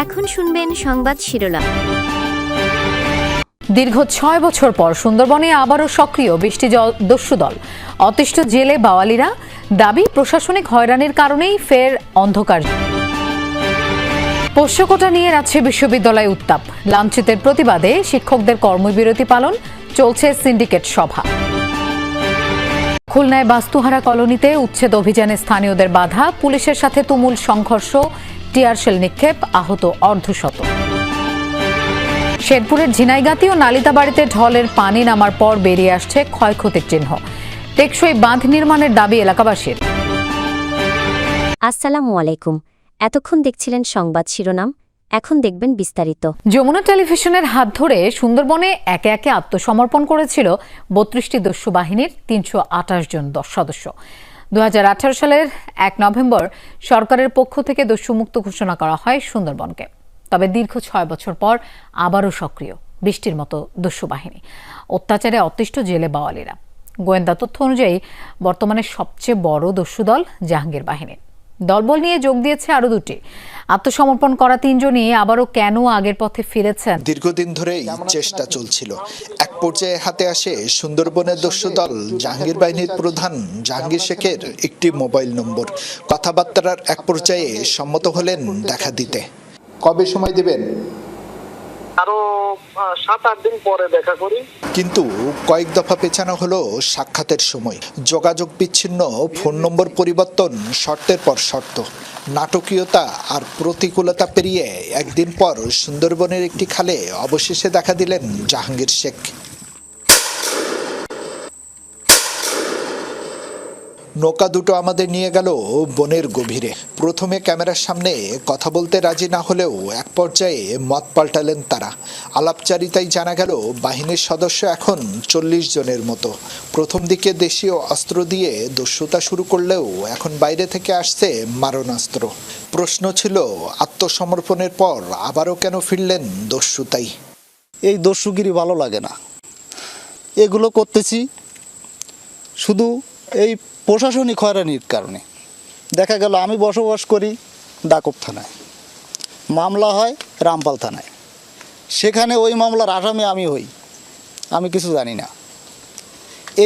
এখন শুনবেন সংবাদ শিরোনাম। দীর্ঘ ৬ বছর পর সুন্দরবনে আবারও সক্রিয় বৃষ্টি দস্যু দল। অতিষ্ঠ জেলে বাওয়ালিরা, দাবি প্রশাসনিক হয়রানির কারণেই ফের অন্ধকার। পোষ্যকোটা নিয়ে রাজশাহী বিশ্ববিদ্যালয়ে উত্তাপ, লাঞ্ছিতের প্রতিবাদে শিক্ষকদের কর্মবিরতি পালন, চলছে সিন্ডিকেট সভা। খুলনায় বাস্তুহারা কলোনিতে উচ্ছেদ অভিযানে স্থানীয়দের বাধা, পুলিশের সাথে তুমুল সংঘর্ষ, টিয়ারশেল নিক্ষেপ, আহত অর্ধশত। শেরপুরের ঝিনাইগাতি ও নালিতাবাড়িতে ঢলের পানি নামার পর বেরিয়ে আসছে ক্ষয়ক্ষতির চিহ্ন, টেকসই বাঁধ নির্মাণের দাবি এলাকাবাসীর। আসসালামু আলাইকুম। এতক্ষণ দেখছিলেন সংবাদ শিরোনাম, এখন দেখবেন বিস্তারিত। যমুনা টেলিভিশনের হাত ধরে সুন্দরবনে একে একে আত্মসমর্পণ করেছিল ৩২টি দস্যু বাহিনীর ৩২৮ জন সদস্য। ২০১৮ সালের ১ নভেম্বর সরকারের পক্ষ থেকে দস্যুমুক্ত ঘোষণা করা হয় সুন্দরবনকে। তবে দীর্ঘ ৬ বছর পর আবারও সক্রিয় বৃষ্টির মতো দস্যু বাহিনী, অত্যাচারে অতিষ্ঠ জেলে বাওয়ালিরা। গোয়েন্দা তথ্য অনুযায়ী বর্তমানে সবচেয়ে বড় দস্যু দল জাহাঙ্গীর বাহিনী। দলবল নিয়ে যোগ দিয়েছে আরো দুটি। আত্মসমর্পণ করা ৩ জনই আবারও কেন আগের পথে ফিরেছেন? দীর্ঘদিন ধরেই চেষ্টা চলছিল। এক পর্যায়ে হাতে আসে সুন্দরবনের দস্যু দল জাহাঙ্গীর বাহিনীর প্রধান জাহাঙ্গীর শেখের একটি মোবাইল নম্বর। কথাবার্তার এক পর্যায়ে সম্মত হলেন দেখা দিতে। কবে সময় দেবেন? আরো ৭-৮ দিন পরে দেখা করি। কিন্তু কয়েক দফা পেছানো হলো সাক্ষাতের সময়। যোগাযোগ বিচ্ছিন্ন, ফোন নম্বর পরিবর্তন, শর্তের পর শর্ত। নাটকীয়তা আর প্রতিকূলতা পেরিয়ে একদিন পর সুন্দরবনের একটি খালে অবশেষে দেখা দিলেন জাহাঙ্গীর শেখ। নৌকা দুটো আমাদের নিয়ে গেল বনের গভীরে। প্রথমে ক্যামেরার সামনে কথা বলতে রাজি না হলেও এক পর্যায়ে মত পাল্টালেন তারা। আলাপচারিতায় জানা গেল বাহিনীর সদস্য এখন ৪০ জনের মতো। প্রথম দিকে দেশীয় অস্ত্র দিয়ে দস্যুতা শুরু করলেও এখন বাইরে থেকে আসছে মারণাস্ত্র। প্রশ্ন ছিল, আত্মসমর্পণের পর আবারও কেন ফিরলেন দস্যুতাই? এই দস্যুগিরি ভালো লাগে না। এগুলো করতেছি শুধু এই প্রশাসনিক হয়রানির কারণে। দেখা গেল আমি বসবাস করি দাকব থানায়, মামলা হয় রামপাল থানায়, সেখানে ওই মামলার আসামি আমি হই, আমি কিছু জানি না।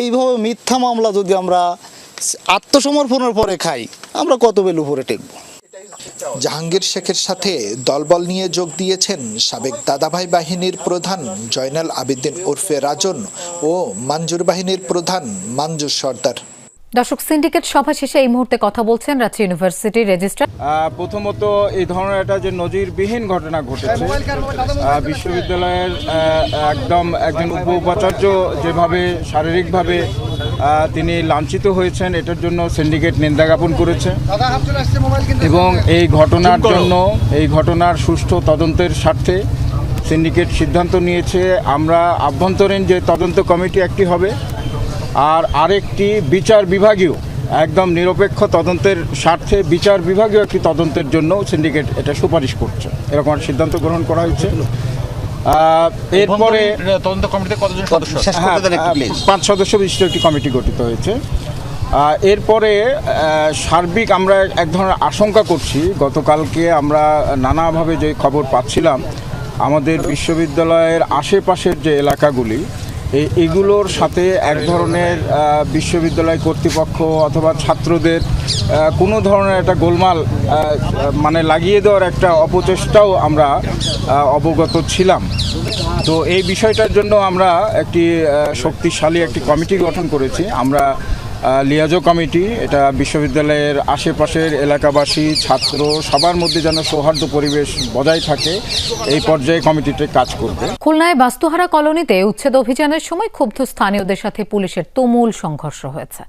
এইভাবে মিথ্যা মামলা যদি আমরা আত্মসমর্পণের পরে খাই, আমরা কত বেল উপরে টেকব। জাহাঙ্গীর শেখের সাথে দলবল নিয়ে যোগ দিয়েছেন সাবেক দাদাভাই বাহিনীর প্রধান জয়নাল আবেদিন ওরফে রাজন ও মাঞ্জুর বাহিনীর প্রধান মাঞ্জুর সর্দার। দর্শক, সিন্ডিকেট সভা শেষে এই মুহূর্তে কথা বলছেন রাজশাহী ইউনিভার্সিটির রেজিস্ট্রার। প্রথমত এই ধরনের একটা যে নজিরবিহীন ঘটনা ঘটেছে, বিশ্ববিদ্যালয়ের একজন উপাচার্য যেভাবে শারীরিকভাবে তিনি লাঞ্ছিত হয়েছেন, এটার জন্য সিন্ডিকেট নিন্দা জ্ঞাপন করেছে এবং এই ঘটনার সুষ্ঠু তদন্তের স্বার্থে সিন্ডিকেট সিদ্ধান্ত নিয়েছে আমরা আভ্যন্তরীণ যে তদন্ত কমিটি একটি হবে আর আরেকটি বিচার বিভাগীয় একদম নিরপেক্ষ তদন্তের স্বার্থে বিচার বিভাগীয় একটি তদন্তের জন্য সিন্ডিকেট এটা সুপারিশ করছে, এরকম একটা সিদ্ধান্ত গ্রহণ করা হয়েছে। এরপরে তদন্ত কমিটিতে কতজন সদস্য? ৫ সদস্য বিশিষ্ট একটি কমিটি গঠিত হয়েছে। এরপরে সার্বিক আমরা এক ধরনের আশঙ্কা করছি, গতকালকে আমরা নানাভাবে যে খবর পাচ্ছিলাম আমাদের বিশ্ববিদ্যালয়ের আশেপাশের যে এলাকাগুলি, এগুলোর সাথে এক ধরনের বিশ্ববিদ্যালয় কর্তৃপক্ষ অথবা ছাত্রদের কোনো ধরনের একটা গোলমাল লাগিয়ে দেওয়ার একটা অপচেষ্টাও আমরা অবগত ছিলাম। তো এই বিষয়টার জন্য আমরা একটি শক্তিশালী একটি কমিটি গঠন করেছি। আমরা লিয়াজো কমিটি, এটা বিশ্ববিদ্যালয়ের আশেপাশের এলাকাবাসী, ছাত্র সবার মধ্যে যেন সৌহার্দ্য পরিবেশ বজায় থাকে, এই পর্যায়ে কমিটিতে কাজ করবে। খুলনায় বাস্তুহারা কলোনিতে উচ্ছেদ অভিযানের সময় ক্ষুব্ধ স্থানীয়দের সাথে পুলিশের তুমুল সংঘর্ষ হয়েছে।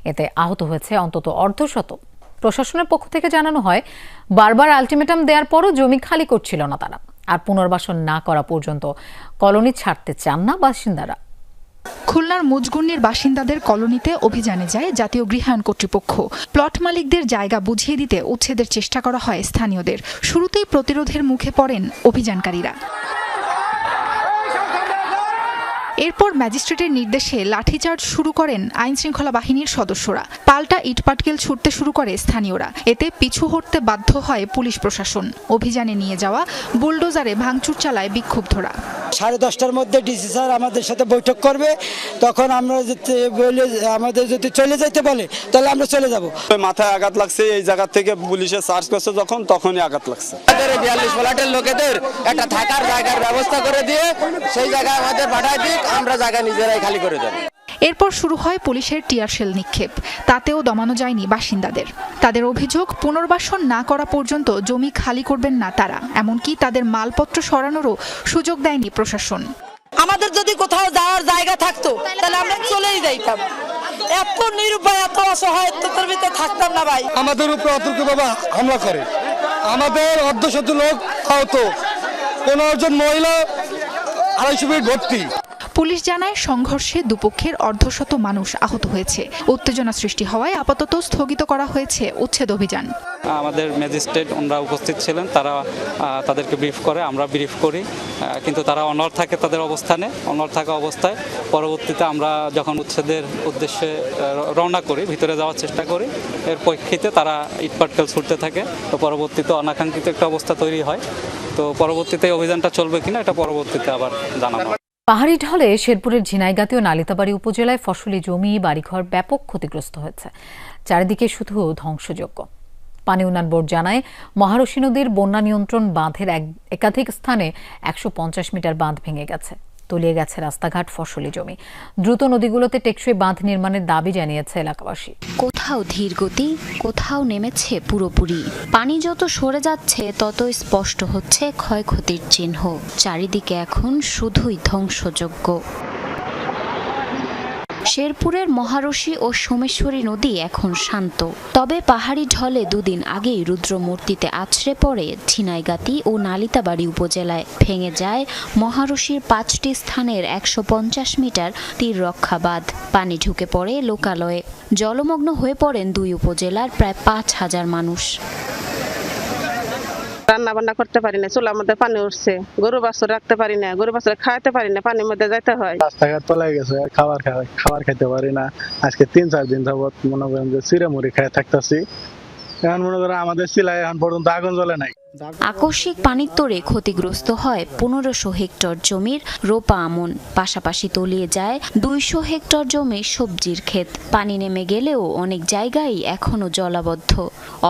এতে আহত হয়েছে অন্তত অর্ধশত। প্রশাসনের পক্ষ থেকে জানানো হয়, বারবার আলটিমেটাম দেওয়ার পরও জমি খালি করছিল না তারা, আর পুনর্বাসন না করা পর্যন্ত কলোনি ছাড়তে চান না বাসিন্দারা। খুলনার মুজগুন্নির বাসিন্দাদের কলোনিতে অভিযানে যায় জাতীয় গৃহায়ণ কর্তৃপক্ষ। প্লট মালিকদের জায়গা বুঝিয়ে দিতে উচ্ছেদের চেষ্টা করা হয় স্থানীয়দের। শুরুতেই প্রতিরোধের মুখে পড়েন অভিযানকারীরা। এরপর ম্যাজিস্ট্রেটের নির্দেশে লাঠিচার্জ শুরু করেন আইনশৃঙ্খলা বাহিনীর সদস্যরা। পাল্টা ইটপাটকেল ছুটতে শুরু করে স্থানীয়রা। এতে পিছু হটতে বাধ্য হয় পুলিশ প্রশাসন। অভিযানে নিয়ে যাওয়া বুলডোজারে ভাঙচুর চালায় বিক্ষুব্ধরা। 10:30টার মধ্যে ডিসি স্যার আমাদের সাথে বৈঠক করবে, তখন আমরা আমাদের যদি চলে যাইতে বলে তাহলে আমরা চলে যাব। মাথায় আঘাত লাগছে, এই জায়গা থেকে পুলিশে সার্চ করছে তখনই আঘাত লাগছে। 42 ফ্ল্যাটের লোকেদের একটা থাকার জায়গার ব্যবস্থা করে দিয়ে সেই জায়গায় আমাদের পাঠায় দিক, আমরা জায়গা নিজেরাই খালি করে দেব। এরপর শুরু হয় পুলিশের টিয়ারশেল নিক্ষেপ। তাতেও দমানো যায়নি বাসিন্দাদের। তাদের অভিযোগ, পুনর্বাসন না করা পর্যন্ত জমি খালি করবেন না তারা। এমনকি তাদের মালপত্র সরানোরও সুযোগ দেয়নি প্রশাসন। আমাদের যদি কোথাও যাওয়ার জায়গা থাকতো তাহলে আমরা চলেই যাইতাম। এত নিরুপায়, এত অসহায়তার ভিতরে থাকতাম না ভাই। আমাদের উপর অতর্কভাবে হামলা করে, আমাদের অর্ধশত লোক আহত, 15 জন মহিলা, 250 ফিট ভর্তি। পুলিশ জানায়, সংঘর্ষে দুপক্ষের অর্ধশত মানুষ আহত হয়েছে। উত্তেজনা সৃষ্টি হওয়ায় আপাতত স্থগিত করা হয়েছে উচ্ছেদ অভিযান। আমাদের ম্যাজিস্ট্রেট ওনারা উপস্থিত ছিলেন, তারা তাদেরকে ব্রিফ করে, আমরা ব্রিফ করি, কিন্তু তারা অনড় থাকে তাদের অবস্থানে। অনড় থাকা অবস্থায় পরবর্তীতে আমরা যখন উচ্ছেদের উদ্দেশ্যে রওনা করি, ভিতরে যাওয়ার চেষ্টা করি, এর প্রেক্ষিতে তারা ইটপাটকেল ছুটতে থাকে। তো পরবর্তীতে অনাকাঙ্ক্ষিত একটা অবস্থা তৈরি হয়। তো পরবর্তীতে অভিযানটা চলবে কিনা এটা পরবর্তীতে আবার জানানো। পাহাড়ি ঢলে শেরপুরের ঝিনাইগাতী ও নালিতাবাড়ী উপজেলায় ফসলি জমি, বাড়িঘর ব্যাপক ক্ষতিগ্রস্ত হয়েছে। চারিদিকে শুধু ধ্বংসযজ্ঞ। পানি উন্নয়ন বোর্ড জানায়, মহারশী নদীর বন্যা নিয়ন্ত্রণ বাঁধের একাধিক স্থানে 150 মিটার বাঁধ ভেঙে গেছে। তলিয়ে গেছে রাস্তাঘাট, ফসলি জমি। দ্রুত নদীগুলোতে টেকসই বাঁধ নির্মাণের দাবি জানিয়েছে এলাকাবাসী। কোথাও ধীর গতি, কোথাও নেমেছে পুরোপুরি। পানি যত সরে যাচ্ছে তত স্পষ্ট হচ্ছে ক্ষয়ক্ষতির চিহ্ন। চারিদিকে এখন শুধুই ধ্বংসযজ্ঞ। শেরপুরের মহারশী ও সোমেশ্বরী নদী এখন শান্ত। তবে পাহাড়ি ঢলে দুদিন আগেই রুদ্রমূর্তিতে আছড়ে পড়ে ঝিনাইগাতী ও নালিতাবাড়ী উপজেলায়। ভেঙে যায় মহারশীর 5টি স্থানের 150 মিটার তীর রক্ষা বাঁধ। পানি ঢুকে পড়ে লোকালয়ে। জলমগ্ন হয়ে পড়েন 2 উপজেলার প্রায় 5000 মানুষ। রান্না বান্না করতে পারি না, চুলার মধ্যে পানি উঠছে। গরু বাছুর রাখতে পারি না, গরু বাছুর খাওয়াতে পারি না, পানির মধ্যে যাইতে হয়। রাস্তাঘাট তলায় গেছে, খাবার খেতে পারি না। আজকে 3-4 দিন যাবত মনে করেন যে চিড়ে মুড়ি খেয়ে থাকতেছি। এখন মনে করেন আমাদের চিলায় এখন পর্যন্ত আগুন জ্বলে নাই। আকস্মিক পানির তোড়ে ক্ষতিগ্রস্ত হয় 1500 হেক্টর জমির রোপা আমন। পাশাপাশি তলিয়ে যায় 200 হেক্টর জমি সবজির ক্ষেত। পানি নেমে গেলেও অনেক জায়গায় এখনো জলাবদ্ধ।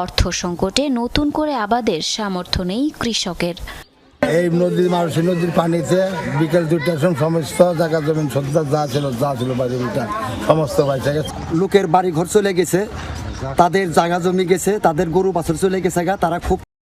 অর্থ সংকটে নতুন করে আবাদের সামর্থ্য নেই কৃষকের। এই নদীর মহারশী নদীর পানিতে বিকেল 2টার সময় সমস্ত জায়গা জমি যা ছিল বাড়ি সমস্ত বাইরে গেছে। লোকের বাড়ি ঘর চলে গেছে, তাদের জায়গা জমি গেছে, তাদের গরু বাছুর চলে গেছে, তারা খুব